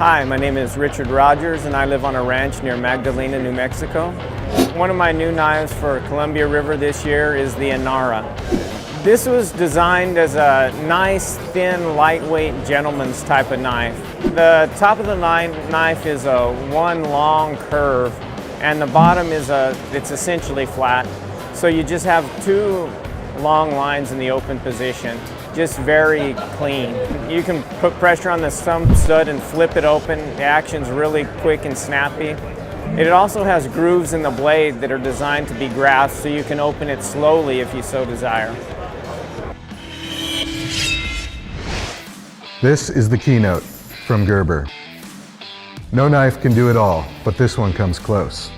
Hi, my name is Richard Rogers and I live on a ranch near Magdalena, New Mexico. One of my new knives for Columbia River this year is the Inara. This was designed as a nice, thin, lightweight gentleman's type of knife. The top of the knife is a one long curve and the bottom is it's essentially flat. So you just have two long lines in the open position. Just very clean. You can put pressure on the thumb stud and flip it open. The action's really quick and snappy. It also has grooves in the blade that are designed to be grasped so you can open it slowly if you so desire. This is the Keynote from Gerber. No knife can do it all, but this one comes close.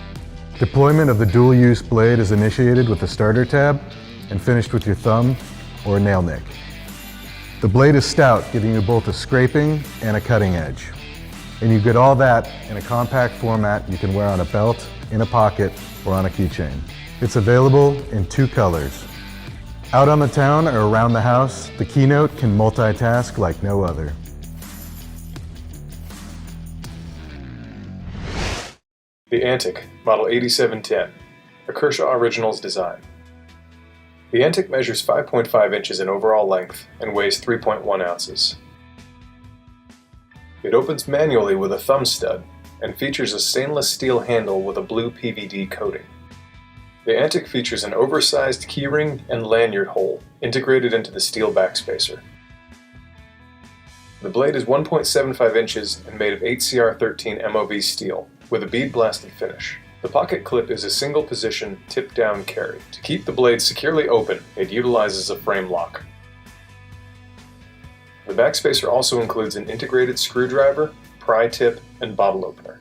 Deployment of the dual-use blade is initiated with the starter tab and finished with your thumb or nail nick. The blade is stout, giving you both a scraping and a cutting edge. And you get all that in a compact format you can wear on a belt, in a pocket, or on a keychain. It's available in two colors. Out on the town or around the house, the Keynote can multitask like no other. The Antic, Model 8710, a Kershaw Originals design. The Antic measures 5.5 inches in overall length and weighs 3.1 ounces. It opens manually with a thumb stud and features a stainless steel handle with a blue PVD coating. The Antic features an oversized keyring and lanyard hole integrated into the steel backspacer. The blade is 1.75 inches and made of 8CR13 MOV steel with a bead blasted finish. The pocket clip is a single position tip-down carry. To keep the blade securely open, it utilizes a frame lock. The backspacer also includes an integrated screwdriver, pry tip, and bottle opener.